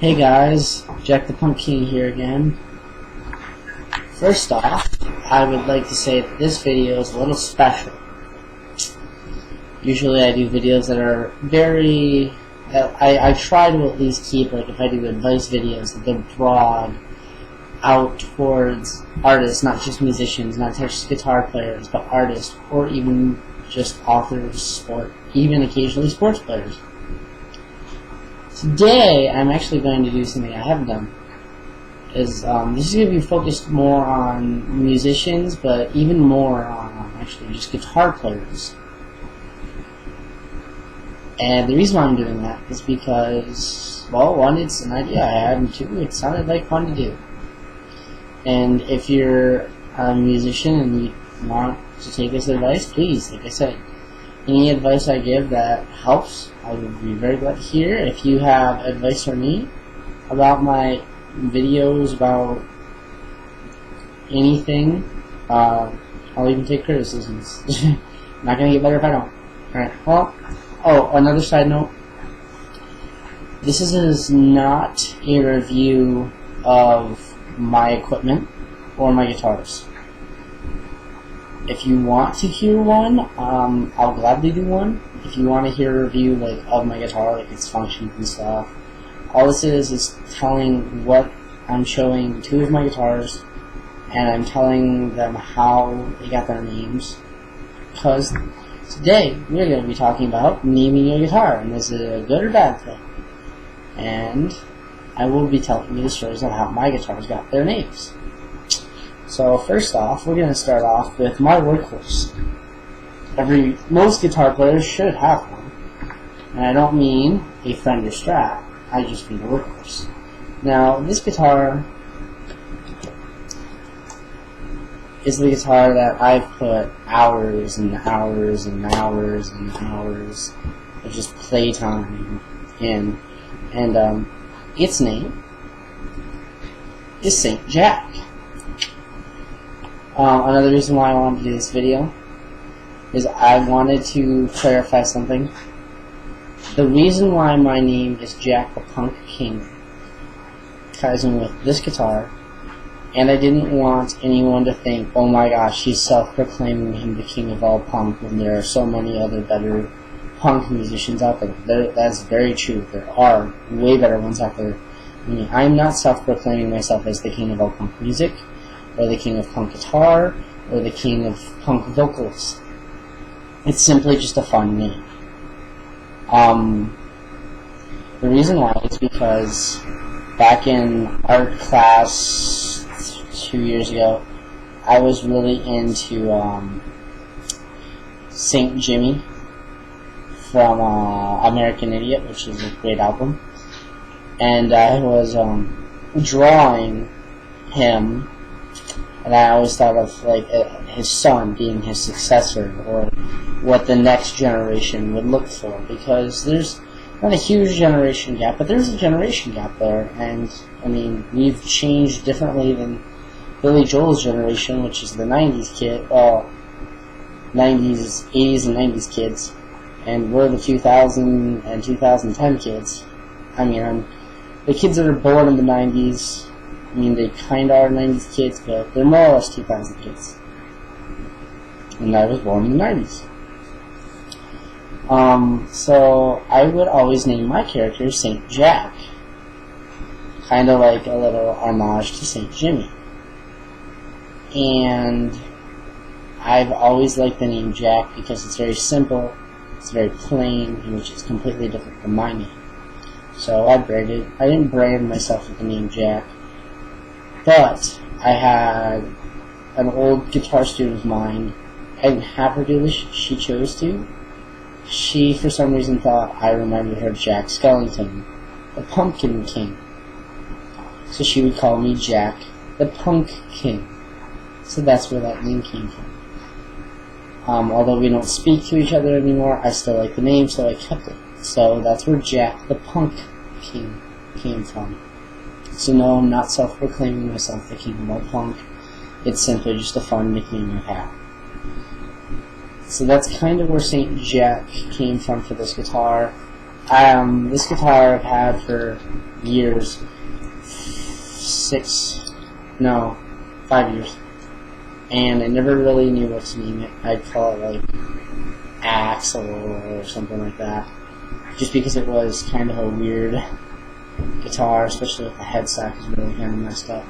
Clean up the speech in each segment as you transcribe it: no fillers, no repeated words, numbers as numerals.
Hey guys, Jack the Punk King here again. First off, I would like to say that this video is a little special. Usually I do videos that are I try to at least keep, like if I do advice videos, that they're broad out towards artists, not just musicians, not just guitar players, but artists, or even just authors, or even occasionally sports players. Today, I'm actually going to do something I haven't done. This is going to be focused more on musicians, but even more on actually just guitar players. And the reason why I'm doing that is because, well, one, it's an idea I had, and two, it sounded like fun to do. And if you're a musician and you want to take this advice, please, like I said, any advice I give that helps, I would be very glad to hear. If you have advice for me about my videos, about anything, I'll even take criticisms. Not going to get better if I don't. Alright, well, another side note. This is not a review of my equipment or my guitars. If you want to hear one, I'll gladly do one. If you want to hear a review of my guitar, like its functions and stuff, all this is telling what I'm showing two of my guitars, and I'm telling them how they got their names. Because today we're going to be talking about naming a guitar, and is it a good or bad thing? And I will be telling you the stories on how my guitars got their names. So first off, we're going to start off with my workhorse. Most guitar players should have one. And I don't mean a Fender Strat, I just mean a workhorse. Now, this guitar is the guitar that I've put hours and hours and hours and hours of just playtime in. And its name is St. Jack. Another reason why I wanted to do this video is I wanted to clarify something. The reason why my name is Jack the Punk King ties in with this guitar, and I didn't want anyone to think, oh my gosh, he's self-proclaiming him the king of all punk when there are so many other better punk musicians out there. That's very true. There are way better ones out there. I mean, I'm not self-proclaiming myself as the king of all punk music, or the king of punk guitar, or the king of punk vocals. It's simply just a fun name. The reason why is because back in art class 2 years ago, I was really into St. Jimmy from American Idiot, which is a great album. And I was drawing him, and I always thought of his son being his successor, or what the next generation would look for, because there's not a huge generation gap, but there's a generation gap there. And I mean, we've changed differently than Billy Joel's generation, which is the 90s kid, 90s, 80s and 90s kids, and we're the 2000 and 2010 kids. I mean, the kids that are born in the 90s, I mean, they kind of are 90s kids, but they're more or less 2000 kids. And I was born in the 90s. So I would always name my character St. Jack. Kind of like a little homage to St. Jimmy. And I've always liked the name Jack because it's very simple, it's very plain, which is completely different from my name. So I didn't brand myself with the name Jack. But I had an old guitar student of mine. I didn't have her do this, she chose to. She, for some reason, thought I reminded her of Jack Skellington, the Pumpkin King. So she would call me Jack the Punk King. So that's where that name came from. Although we don't speak to each other anymore, I still like the name, so I kept it. So that's where Jack the Punk King came from. So no, I'm not self-proclaiming myself the king of all punk. It's simply just a fun nickname I have. So that's kind of where St. Jack came from for this guitar. This guitar I've had for years. 5 years. And I never really knew what to name it. I'd call it like Axel or something like that. Just because it was kind of a weird guitar, especially with the headstock is really kind of messed up.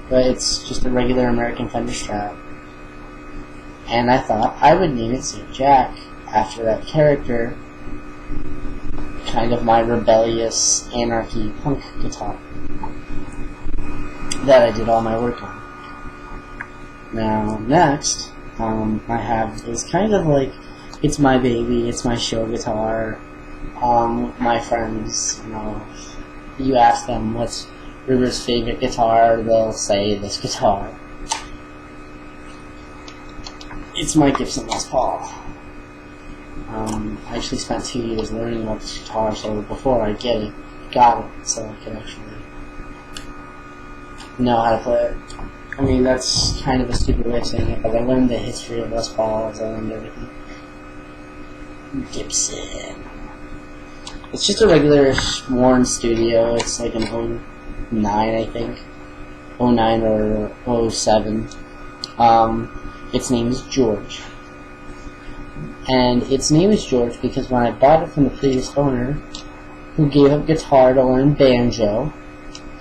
But it's just a regular American Fender Strat. And I thought I would name it St. Jack after that character. Kind of my rebellious anarchy punk guitar that I did all my work on. Now, next, I have is kind of like, it's my baby, it's my show guitar. My friends, you ask them what's River's favorite guitar, they'll say this guitar. It's my Gibson Les Paul. I actually spent 2 years learning about this guitar, so before I got it, so I could actually know how to play it. I mean, that's kind of a stupid way of saying it, but I learned the history of Les Pauls, I learned everything. Gibson. It's just a regular Warren Studio. It's like an 09, I think. 09 or 07. Its name is George. And its name is George because when I bought it from the previous owner, who gave up guitar to learn banjo,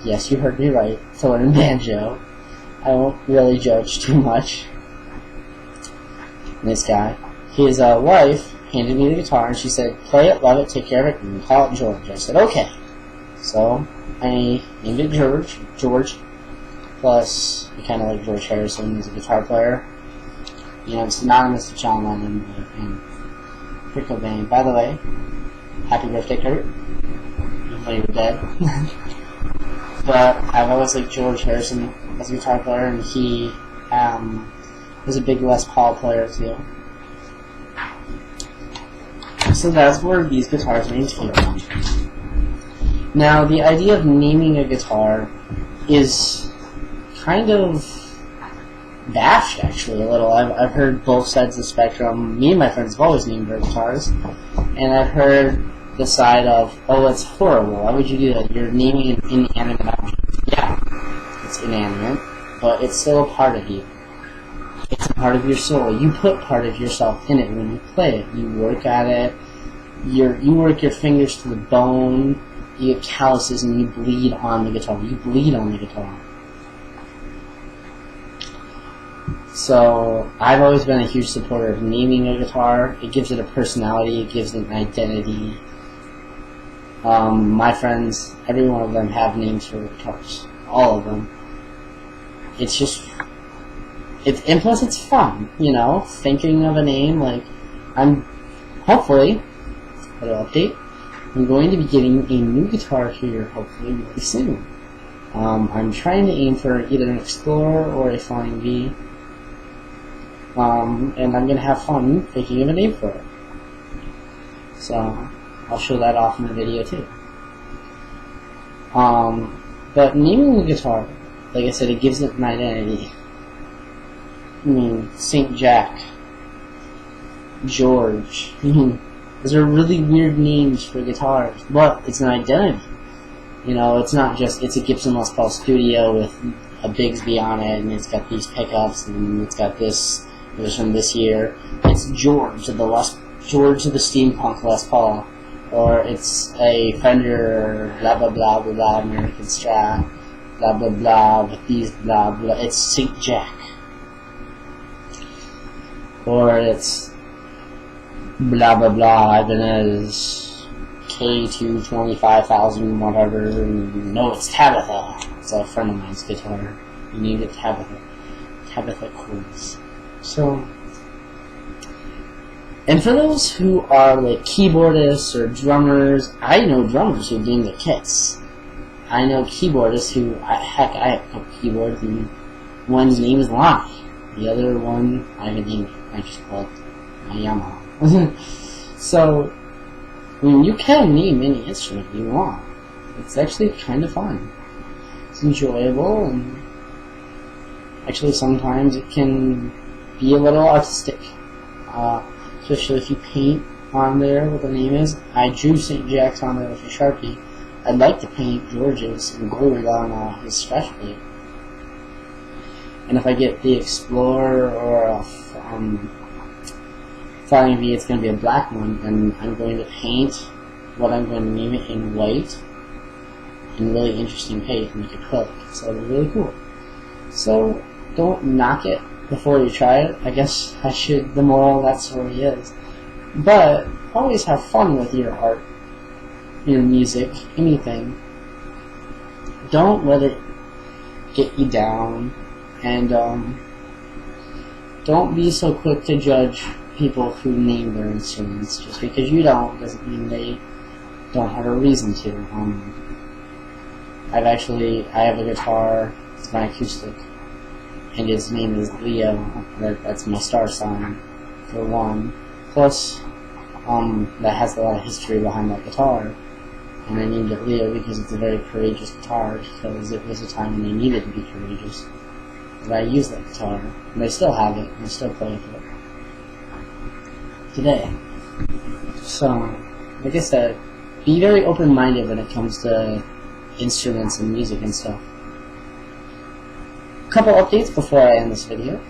yes, you heard me right, to learn banjo, I won't really judge too much. This guy, his wife handed me the guitar and she said, play it, love it, take care of it, and call it George. I said, okay. So I named it George, plus I kind of like George Harrison as a guitar player. It's synonymous with John Lennon and Kurt Cobain. By the way, happy birthday, Kurt. Even though you were dead. But I've always liked George Harrison as a guitar player, and he was a big Les Paul player too. So that's where these guitars' names came from. Now, the idea of naming a guitar is kind of bashed, actually, a little. I've heard both sides of the spectrum. Me and my friends have always named our guitars. And I've heard the side of, oh, it's horrible. Why would you do that? You're naming an inanimate object. Yeah, it's inanimate, but it's still a part of you. It's a part of your soul. You put part of yourself in it when you play it. You work at it. You work your fingers to the bone. You get calluses and you bleed on the guitar. You bleed on the guitar. So I've always been a huge supporter of naming a guitar. It gives it a personality. It gives it an identity. My friends, every one of them have names for guitars. All of them. It's just... and plus it's fun, thinking of a name. Like, hopefully, little update, I'm going to be getting a new guitar here, hopefully, really soon. I'm trying to aim for either an Explorer or a Flying V. And I'm going to have fun thinking of a name for it. So, I'll show that off in the video too. But naming the guitar, like I said, it gives it an identity. I mean, St. Jack, George. Those are really weird names for guitars, but it's an identity. It's not just, it's a Gibson Les Paul Studio with a Bigsby on it, and it's got these pickups, and it's got this, it was from this year. It's George of the Steampunk Les Paul, or it's a Fender, blah blah blah blah blah, American Strat, blah blah blah, with these blah blah. It's St. Jack. Or it's blah blah blah Ibanez K225,000 whatever. No, it's Tabitha. It's a friend of mine's guitar. You named it Tabitha. Tabitha Chords. So, and for those who are like keyboardists or drummers, I know drummers who name their kits. I know keyboardists who, I have a couple keyboards, and one's name is Lonnie. The other one, I haven't named it. I just call it my Yamaha. So, you can name any instrument you want. It's actually kind of fun. It's enjoyable, and actually sometimes it can be a little artistic. Especially if you paint on there, what the name is. I drew St. Jack's on there with a Sharpie. I'd like to paint George's embroidered on his scratch plate. And if I get the Explorer or a Flying V, it's going to be a black one, and I'm going to paint what I'm going to name it in white in really interesting paint, make it acrylic. So it'll be really cool. So don't knock it before you try it. I guess I should. The moral of that story is, but always have fun with your art, your music, anything. Don't let it get you down, and don't be so quick to judge people who name their instruments. Just because you don't doesn't mean they don't have a reason to. I have a guitar. It's my acoustic, and its name is Leo. That's my star sign, for one. Plus, that has a lot of history behind that guitar. And I named it Leo because it's a very courageous guitar, because it was a time when they needed to be courageous. But I used that guitar, and I still have it, and I still play with it today. So, like I said, be very open-minded when it comes to instruments and music and stuff. A couple updates before I end this video.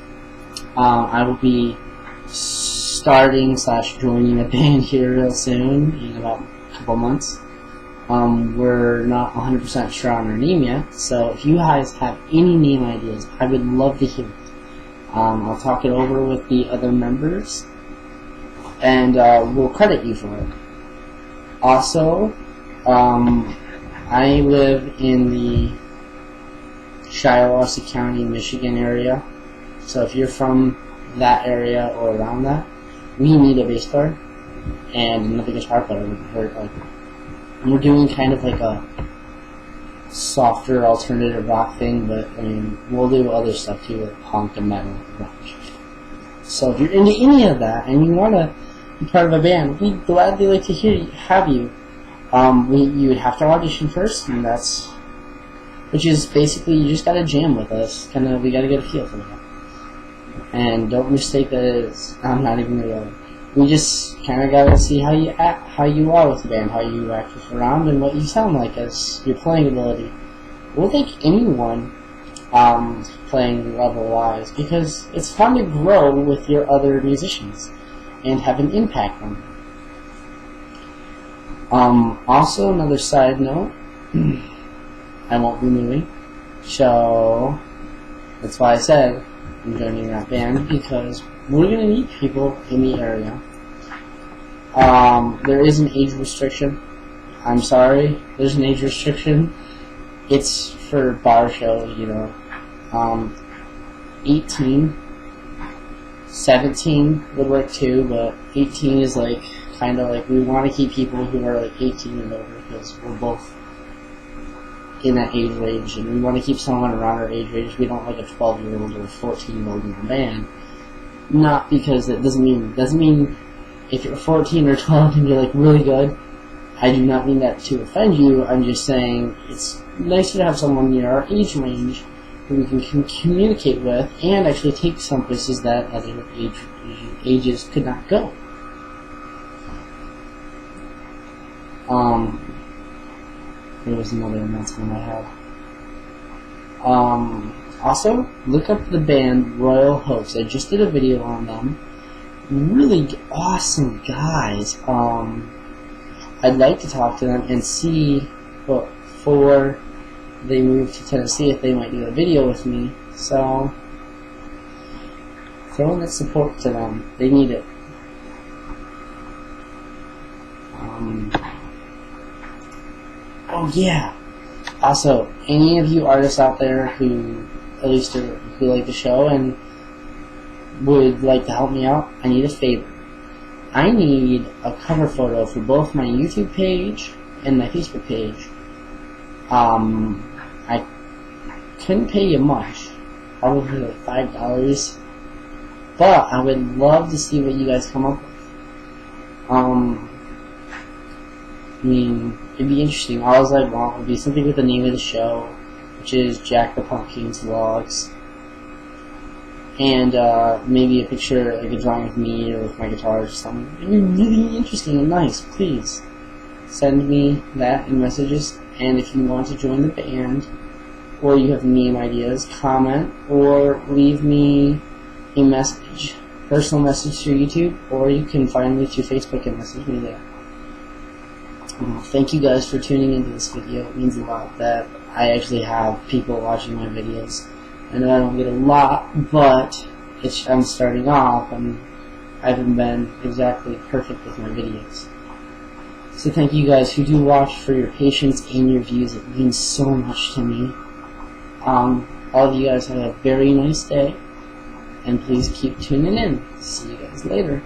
I will be starting / joining a band here real soon, in about a couple months. We're not 100% sure on our name yet, so if you guys have any name ideas, I would love to hear it. I'll talk it over with the other members, and we'll credit you for it. Also, I live in the Shiawassee County, Michigan area, so if you're from that area or around that, we need a bass player and another guitar player. We're doing kind of like a softer alternative rock thing, but I mean, we'll do other stuff too, like punk and metal and rock. So if you're into any of that and you want to be part of a band, we'd gladly like to have you. You would have to audition first, and which is basically you just gotta jam with us. We gotta get a feel for that. And don't mistake that as I'm not even real. We just kind of gotta see how you act, how you are with the band, how you act around, and what you sound like as your playing ability. We'll take anyone playing level-wise, because it's fun to grow with your other musicians and have an impact on them. Also, another side note, I won't be moving, so that's why I said I'm joining that band, because we're going to need people in the area. There is an age restriction. I'm sorry, there's an age restriction. It's for bar shows, 18, 17 would work too, but 18 is kind of like we want to keep people who are 18 and over, because we're both in that age range, and we want to keep someone around our age range. We don't like a 12-year-old or a 14-year-old in the band. Not because it doesn't mean if you're 14 or 12 and you're really good. I do not mean that to offend you. I'm just saying it's nicer to have someone near our age range who we can communicate with and actually take some places that other ages could not go. There was another announcement I had. Also, look up the band Royal Hoax. I just did a video on them. Really awesome guys. I'd like to talk to them and see before they move to Tennessee if they might do a video with me. So, throw that support to them. They need it. Oh yeah. Also, any of you artists out there who like the show and would like to help me out, I need a favor. I need a cover photo for both my YouTube page and my Facebook page. I couldn't pay you much, probably $5, but I would love to see what you guys come up with. I mean, it'd be interesting. All I want would be something with the name of the show, which is Jack the Pumpkin's Vlogs. and maybe a picture, like a drawing of me or with my guitar or something really interesting and nice, please send me that in messages. And if you want to join the band, or you have name ideas, comment or leave me a message, personal message through YouTube, or you can find me through Facebook and message me there. Thank you guys for tuning into this video. It means a lot that I actually have people watching my videos. I know I don't get a lot, but I'm starting off and I haven't been exactly perfect with my videos. So thank you guys who do watch for your patience and your views. It means so much to me. All of you guys have a very nice day, and please keep tuning in. See you guys later.